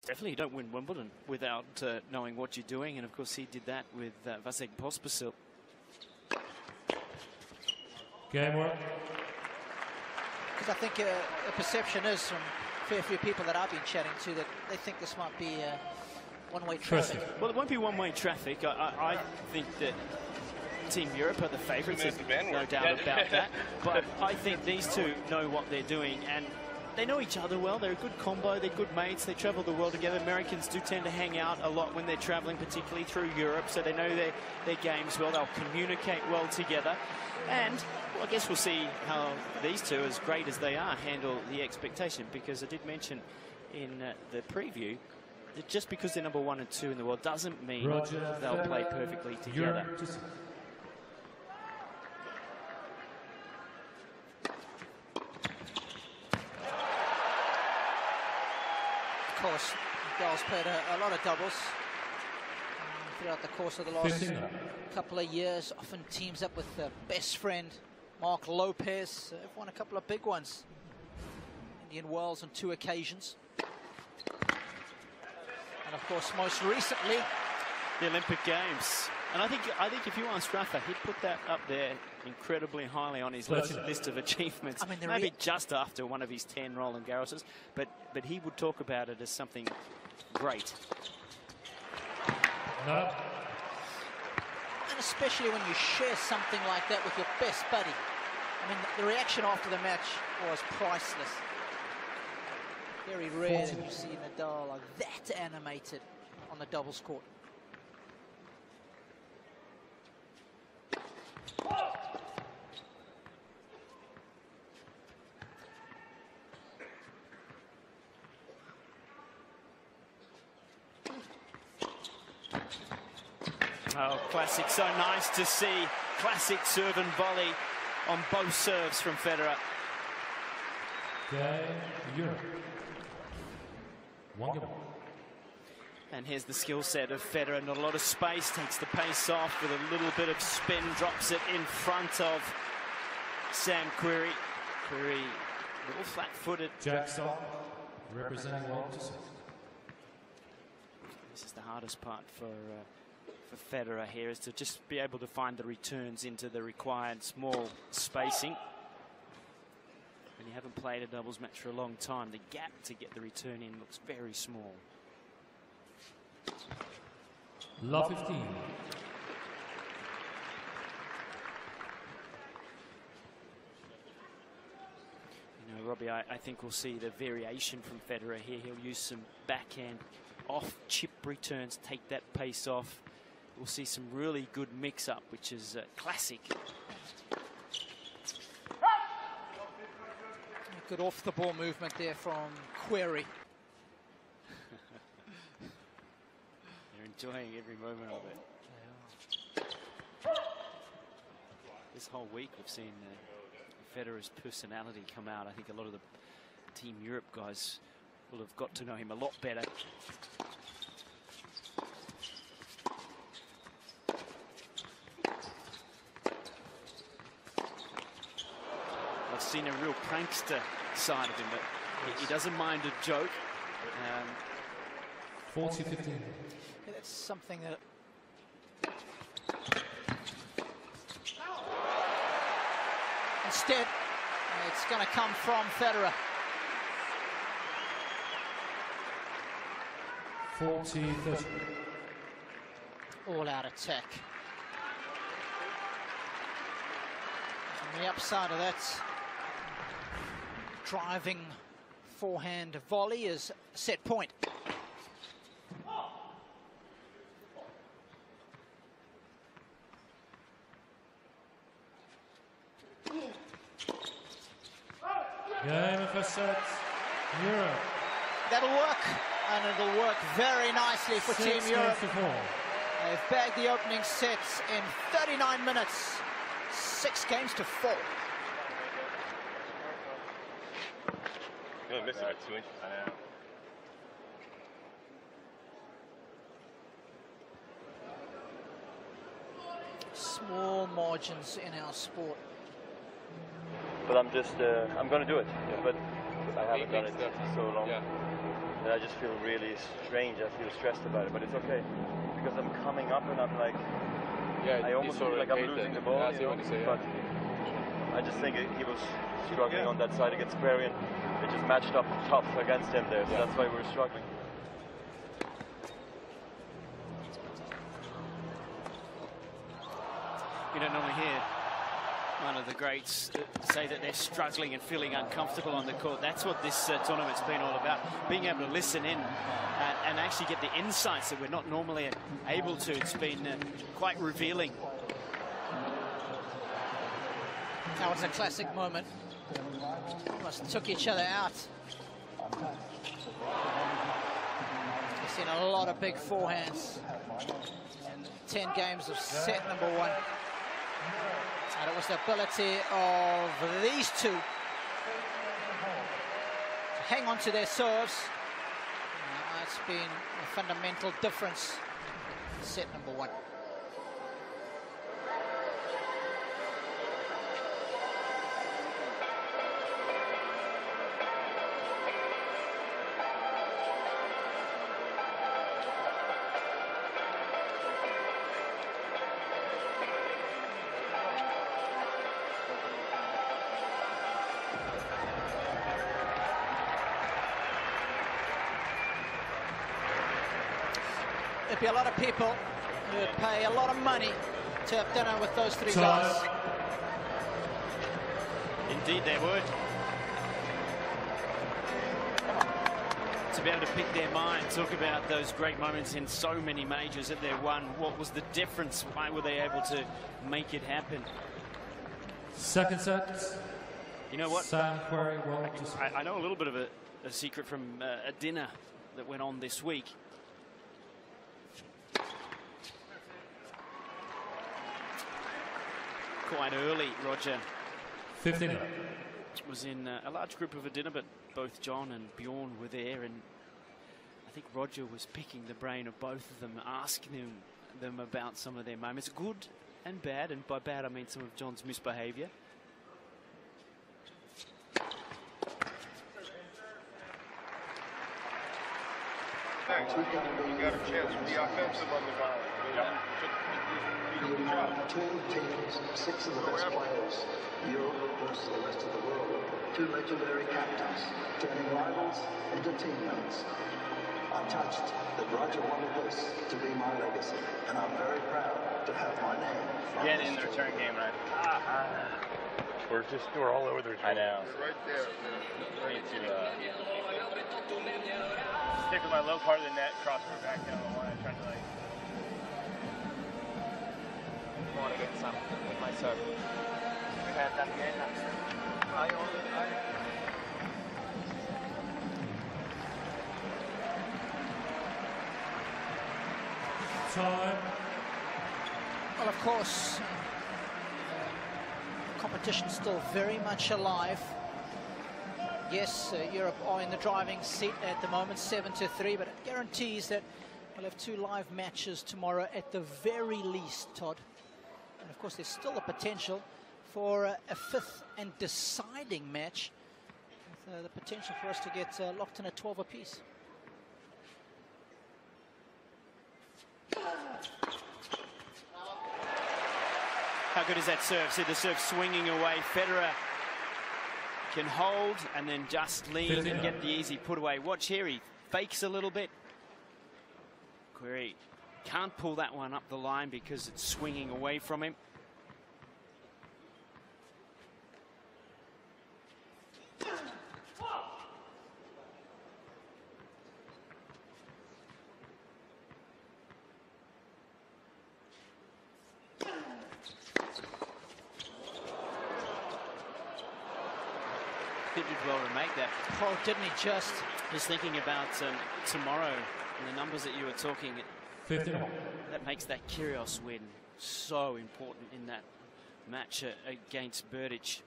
Definitely, you don't win Wimbledon without knowing what you're doing, and of course he did that with Vasek Pospisil. Game work. Because I think the perception is from a fair few people that I've been chatting to that they think this might be one-way traffic. Well, it won't be one-way traffic. I think that Team Europe are the favourites, there's no doubt about that. But I think these two know what they're doing, and they know each other well. They're a good combo, they're good mates, they travel the world together. Americans do tend to hang out a lot when they're travelling, particularly through Europe, so they know their games well. They'll communicate well together. And well, I guess we'll see how these two, as great as they are, handle the expectation, because I did mention in the preview that just because they're number 1 and 2 in the world doesn't mean they'll play perfectly together. Of course, Nadal's played a lot of doubles throughout the course of the last couple of years. Often teams up with best friend Mark Lopez. They've won a couple of big ones. Indian Wells on 2 occasions. And of course, most recently, the Olympic Games. And I think if you ask Rafa, he'd put that up there incredibly highly on his list of achievements. I mean, maybe just after one of his 10 Roland Garroses, but he would talk about it as something great. No. And especially when you share something like that with your best buddy. I mean, the reaction after the match was priceless. Very rare that you see Nadal like that animated on the doubles court. Oh, classic. So nice to see. Classic serve and volley on both serves from Federer. Europe. And here's the skill set of Federer. Not a lot of space. Takes the pace off with a little bit of spin. Drops it in front of Sam Querrey. Querrey a little flat-footed. Jackson representing Walters. This is the hardest part for Federer here, is to just be able to find the returns into the required small spacing. When you haven't played a doubles match for a long time, the gap to get the return in looks very small. Love 15. You know, Robbie, I think we'll see the variation from Federer here. He'll use some backhand off chip returns, take that pace off. We'll see some really good mix-up, which is classic. Good off-the-ball movement there from Querrey. They're enjoying every moment of it. This whole week we've seen Federer's personality come out. I think a lot of the Team Europe guys will have got to know him a lot better. I've seen a real prankster side of him, but he doesn't mind a joke. 40-15. Yeah, that's something that... Instead, it's going to come from Federer. 40-30. All-out attack. On the upside of that, driving forehand volley is set point. Game of first set, Europe. That'll work, and it'll work very nicely for Team Europe. They've bagged the opening sets in 39 minutes. 6 games to 4. You missed it by 2 inches. Small margins in our sport. But I'm just, I'm going to do it. Yeah, but I haven't done it for so long. Yeah. that I just feel really strange. I feel stressed about it, but it's okay because I'm coming up and I'm like, I almost feel like I'm losing the ball, you know, but I just think he was struggling on that side against QUERRY, and it just matched up tough against him there, so that's why we're struggling. You don't normally hear one of the greats say that they're struggling and feeling uncomfortable on the court. That's what this tournament's been all about, being able to listen in and actually get the insights that we're not normally able to. It's been quite revealing. That was a classic moment. Almost took each other out. We've seen a lot of big forehands in 10 games of set number 1. And it was the ability of these two to hang on to their serves. It's been a fundamental difference in set number 1. There'd be a lot of people who would pay a lot of money to have dinner with those 3 guys. Indeed they would. To be able to pick their mind, talk about those great moments in so many majors that they won. What was the difference? Why were they able to make it happen? Second set. You know what? Sam QUERRY, well, I know a little bit of a secret from a dinner that went on this week. Quite early, Roger. 15. Was in a large group of a dinner, but both John and Bjorn were there, and I think Roger was picking the brain of both of them, asking them about some of their moments, good and bad, and by bad I mean some of John's misbehaviour. Thanks. You got a chance to be offensive on the ground. Two teams, 6 of the best players, Europe versus the rest of the world. 2 legendary captains, turning rivals into teammates. I'm touched that Roger wanted this to be my legacy, and I'm very proud to have my name. Get in the return game, right? We're all over the return. I know. Right there. I need to stick with my low part of the net, cross my back down the line, trying to like. I want to get some with my serve. Time. Well, of course, competition's still very much alive. Yes, Europe are in the driving seat at the moment, 7-3, but it guarantees that we'll have 2 live matches tomorrow at the very least, Todd. And of course, there's still a potential for a 5th and deciding match, with the potential for us to get locked in at 12 apiece. How good is that serve? See the serve swinging away. Federer can hold and then just lean and get the easy put away. Watch here, he fakes a little bit. QUERRY can't pull that one up the line because it's swinging away from him. He did well to make that. Oh, didn't he just? Just thinking about tomorrow and the numbers that you were talking, 15. that makes that Kyrgios win so important in that match against Berdych.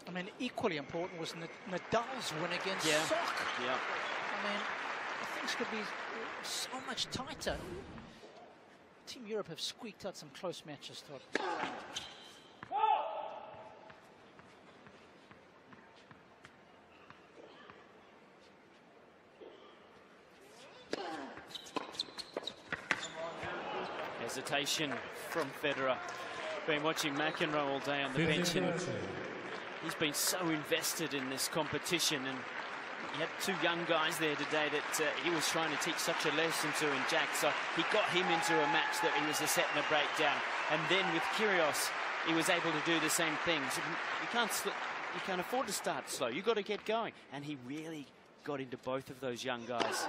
I mean, equally important was Nadal's win against Sock. Yeah. I mean, things could be so much tighter. Team Europe have squeaked out some close matches, Todd. hesitation from Federer. Been watching McEnroe all day on the bench, and he's been so invested in this competition, and he had two young guys there today that he was trying to teach such a lesson to in Jack, so he got him into a match that he was a set and a breakdown. And then with Kyrgios, he was able to do the same things. You can't afford to start slow. You've got to get going. And he really got into both of those young guys.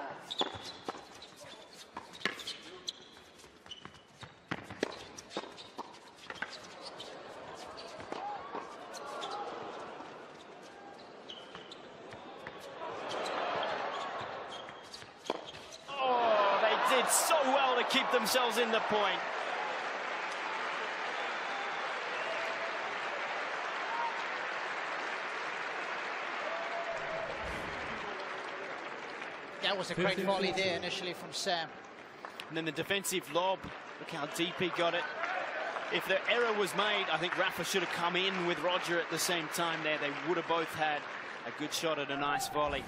Oh, they did so well to keep themselves in the point. That was a great volley there initially from Sam. And then the defensive lob, look how deep he got it. If the error was made, I think Rafa should have come in with Roger at the same time there. They would have both had a good shot at a nice volley.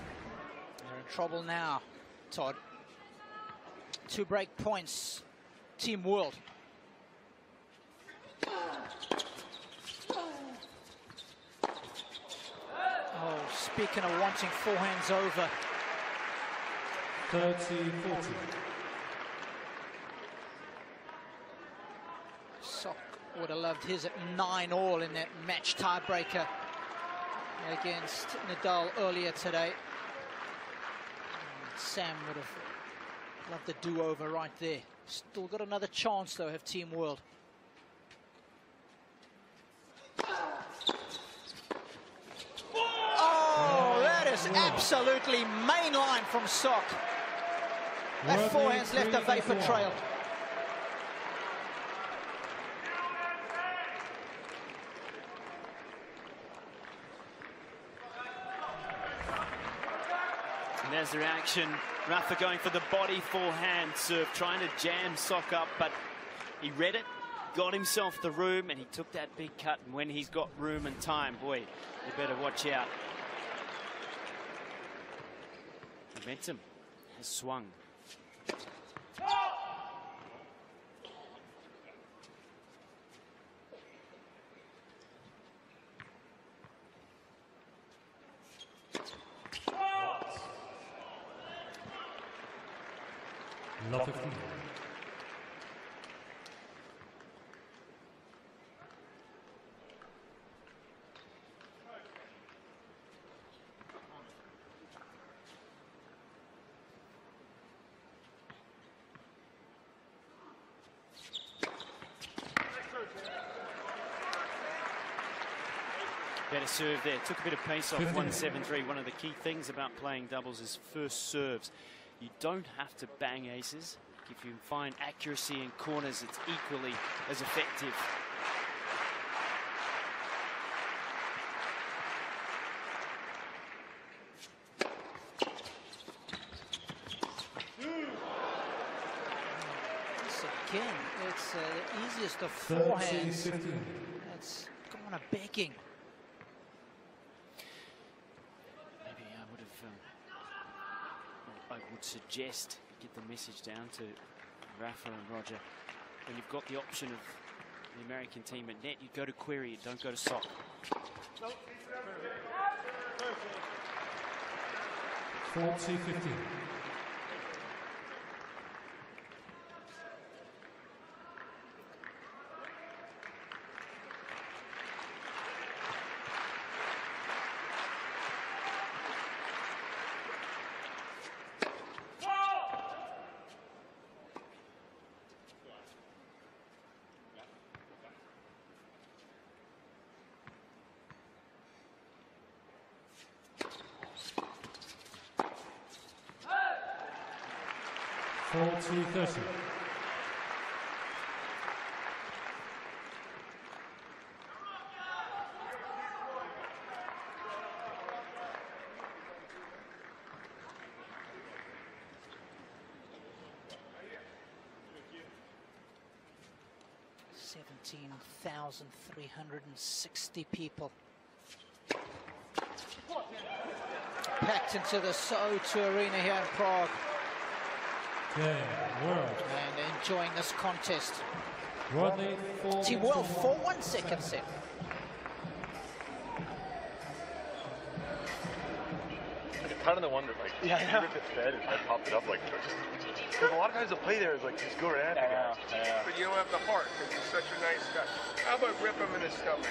They're in trouble now, Todd. 2 break points, Team World. Oh, speaking of wanting forehands over. 30-40. Sock would have loved his at 9-all in that match tiebreaker against Nadal earlier today. And Sam would have loved the do-over right there. Still got another chance though, have Team World. Oh, that is absolutely mainline from Sock. That forehand's left a vapor trail. And there's the reaction. Rafa going for the body forehand serve, trying to jam Sock up, but he read it, got himself the room, and he took that big cut. And when he's got room and time, boy, you better watch out. Momentum has swung. Lot 15. Better serve there. Took a bit of pace off 1-7-3. One of the key things about playing doubles is first serves. You don't have to bang aces. If you find accuracy in corners, it's equally as effective. This again, it's the easiest of forehands. It's kind of begging. I would suggest get the message down to Rafa and Roger. When you've got the option of the American team at net, you go to QUERRY, don't go to Sock. 40-15. $17,360 people packed into the O2 Arena here in Prague. And enjoying this contest. Rodney, Team World 4-1 second set. Kind of the one that, like, even if it's dead, I popped it up like because a lot of times the play there is like just go right at the guy. But you don't have the heart because he's such a nice guy. How about rip him in the stomach?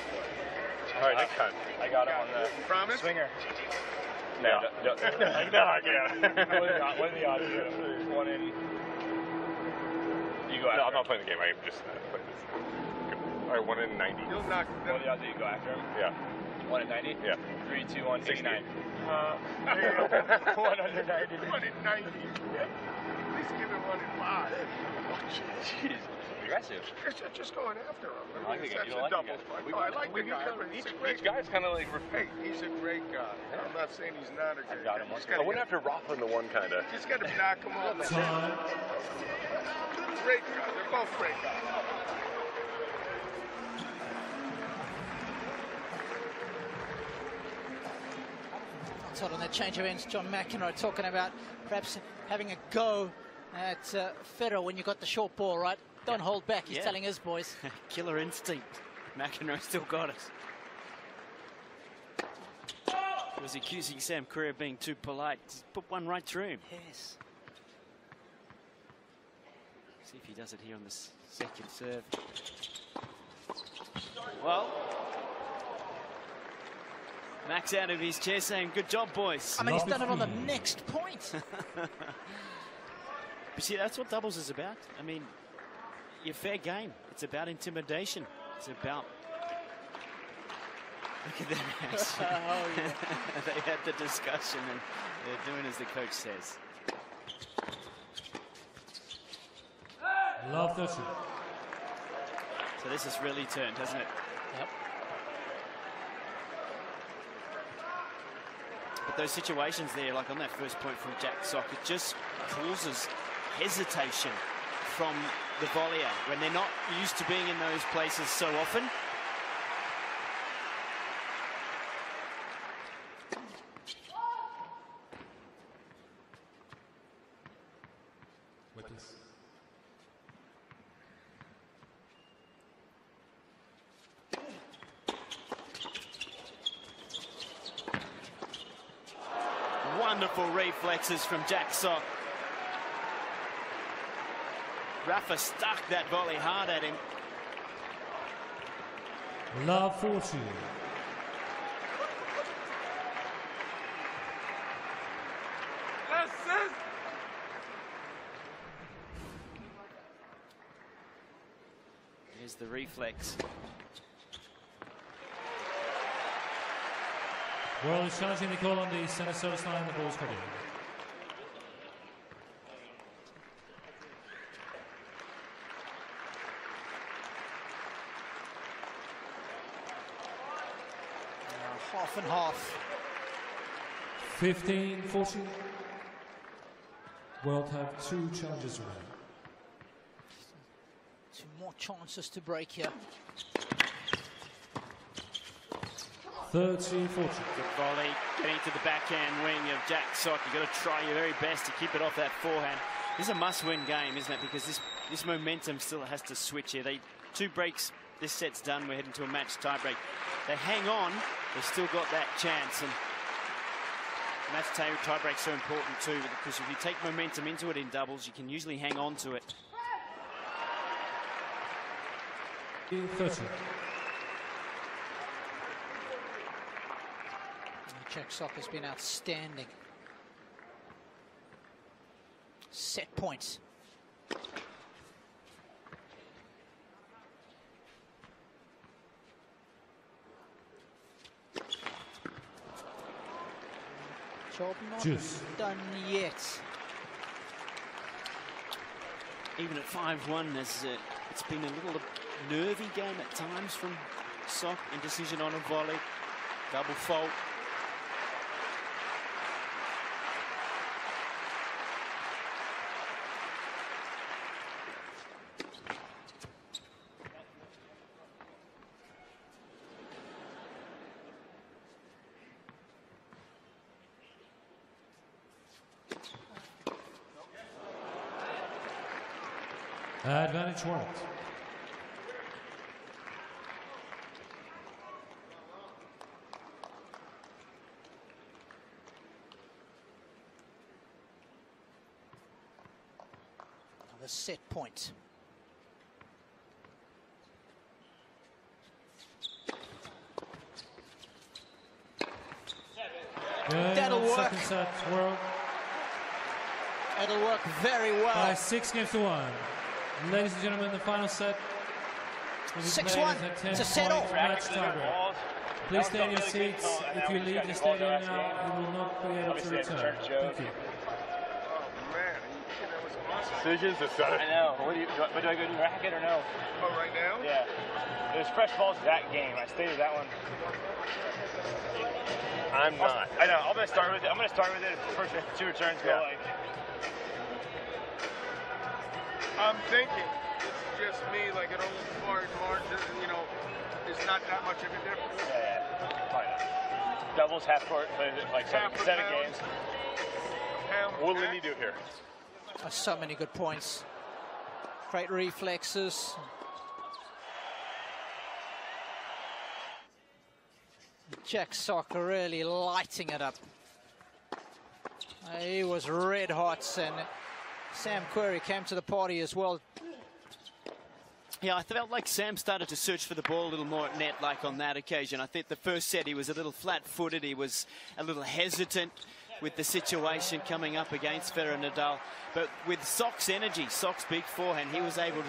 All right, next time. I got him on the Promise? swinger. No, no, I can't. What are the odds? One in. You go after. No, I'm not playing the game. I'm just playing this. All right, 1 in 90. You'll knock. What are the odds that you go after him? Yeah. 1 in 90? Yeah. 3, 2, 1, 69. 1 under 90. 1 in 90. At least give him 1 in 5. Jeez. Aggressive. Just going after him. I like the guy. You don't like the guy. I like the guy, but he's a great Each guy's kind of like. Hey, he's a great guy. I'm not saying he's not a great got guy. him. I went after Rothman the one kind of. Just got to knock him off. Great guys. They're both great guys. Told on that change of ends, John McEnroe talking about perhaps having a go at Federer when you got the short ball, right? Don't hold back, he's telling his boys. Killer instinct. McEnroe still got it. He was accusing Sam Querrey of being too polite. Just put one right through him. Yes. See if he does it here on the second serve. Well, Max out of his chair saying, good job, boys. I mean, he's done it on the next point. But see, that's what doubles is about. I mean, your fair game. It's about intimidation. It's about... Look at that. Oh, yeah. They had the discussion and they're doing as the coach says. Love this. So this has really turned, hasn't it? Yep. But those situations there, like on that first point from Jack Sock, it just causes hesitation from the volleyer when they're not used to being in those places so often. Wonderful reflexes from Jack Sock. Rafa stuck that volley hard at him. Love 40. Here's the reflex. World is challenging the call on the centre service line. The ball's coming. Half and half. 15-40. World have 2 challenges around. 2 more chances to break here. 30-40. Good volley, getting to the backhand wing of Jack Sock. You've got to try your very best to keep it off that forehand. This is a must-win game, isn't it? Because this momentum still has to switch here. 2 breaks, this set's done. We're heading to a match tiebreak. They hang on, they've still got that chance. And match tiebreak's so important too, because if you take momentum into it in doubles, you can usually hang on to it. 30. Jack Sock has been outstanding. Set points. Job not done yet. Even at 5-1, it's been a little nervy game at times from Sock. Indecision on a volley, double fault. Advantage world. Another set point. That'll work. Second set, world. It'll work very well. By 6-1. Ladies and gentlemen, the final set. 6-1. It's a set off. Match tiebreak. Please stay in your seats. If you leave the stadium now, you will not be able to return. Thank you. Decisions decided. I know. What do I go to racket or no? Oh, right now? Yeah. There's fresh balls to that game. I stated that one. I'm not. I know. I'm gonna start with it. I'm gonna start with it. If the first 2 returns go like. I'm thinking it's just me, like an old fart margin, you know, it's not that much of a difference. Yeah. Probably not. Doubles, half court, like 7 games. What do we do here? So many good points. Great reflexes. Jack Sock really lighting it up. He was red hot, and Sam Querrey came to the party as well. Yeah, I felt like Sam started to search for the ball a little more at net, like on that occasion. I think the first set he was a little flat-footed. He was a little hesitant with the situation coming up against Federer and Nadal. But with Sock's energy, Sock's big forehand, he was able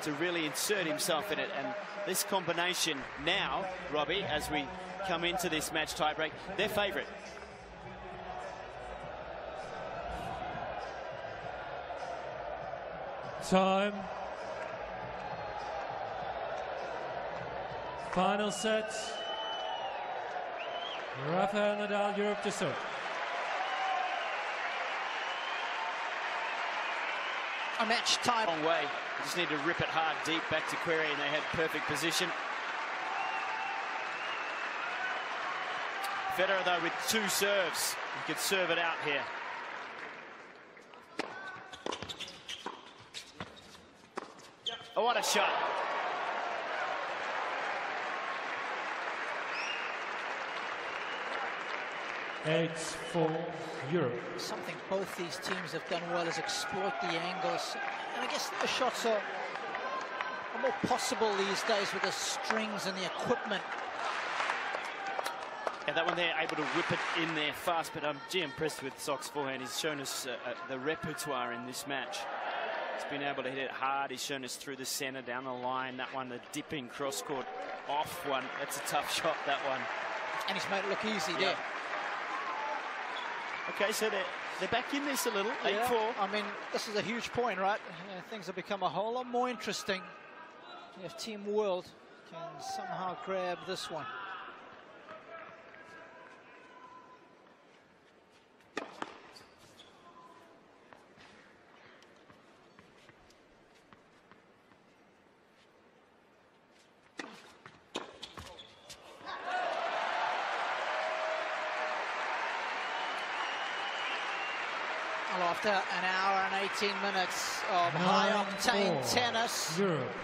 to really insert himself in it. And this combination now, Robbie, as we come into this match tiebreak, they're favourite. Time. Final set. Rafael Nadal, Europe to serve. A match tie. Long way. You just need to rip it hard deep back to Querrey, and they had perfect position. Federer, though, with 2 serves. He could serve it out here. Oh, what a shot. It's for Europe. Something both these teams have done well is exploit the angles. And I guess the shots are more possible these days with the strings and the equipment. Yeah, that one they're able to whip it in there fast, but I'm impressed with Sock's forehand. He's shown us the repertoire in this match. He's been able to hit it hard. He's shown us through the center, down the line. That one, the dipping cross-court off one. That's a tough shot, that one. And he's made it look easy there. Okay, so they're back in this a little, 8-4. Yeah, I mean, this is a huge point, right? Things have become a whole lot more interesting if Team World can somehow grab this one. Well, after an hour and 18 minutes of high-octane tennis, Europe.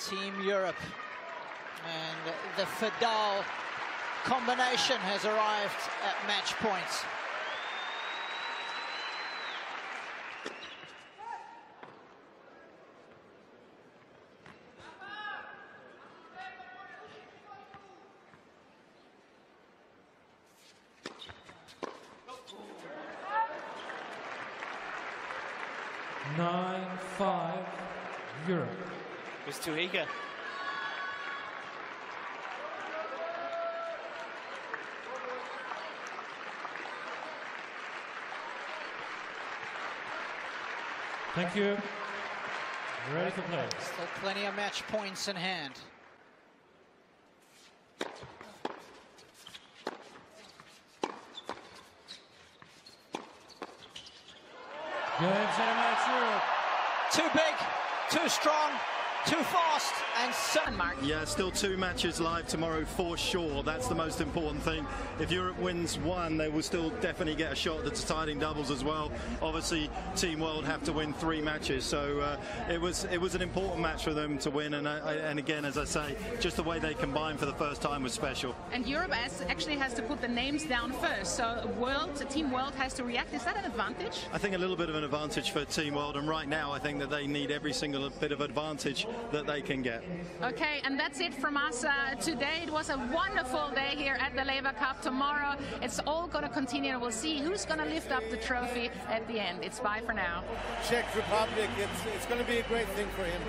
Team Europe and the Fedal combination has arrived at match point. Europe. Was too eager. Thank you. Ready to play. Still plenty of match points in hand. Games in a match, Europe. Too big, too strong, too fast, and Mark. Yeah, still 2 matches live tomorrow for sure. That's the most important thing. If Europe wins one, they will still definitely get a shot at the deciding doubles as well. Obviously, Team World have to win 3 matches, so it was an important match for them to win. And again, as I say, just the way they combined for the first time was special. And Europe actually has to put the names down first, so Team World has to react. Is that an advantage? I think a little bit of an advantage for Team World, and right now I think that they need every single bit of advantage that they can get. Okay, and that's it from us today. It was a wonderful day here at the Laver Cup. Tomorrow it's all going to continue, and we'll see who's going to lift up the trophy at the end. It's bye for now. Czech Republic, it's going to be a great thing for him.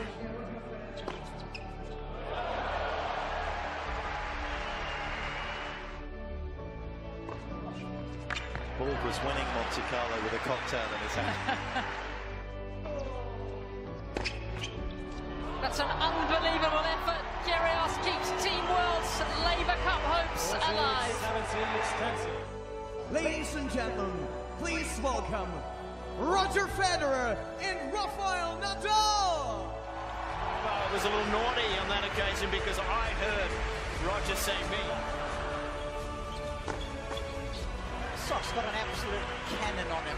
Borg was winning Monte Carlo with a cocktail in his hand. That's an unbelievable effort. Kyrgios keeps Team World's Laver Cup hopes alive. Ladies and gentlemen, please welcome Roger Federer and Rafael Nadal. Well, it was a little naughty on that occasion because I heard Roger saying me. Sock's got an absolute cannon on him.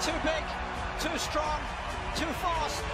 Too big, too strong, too fast.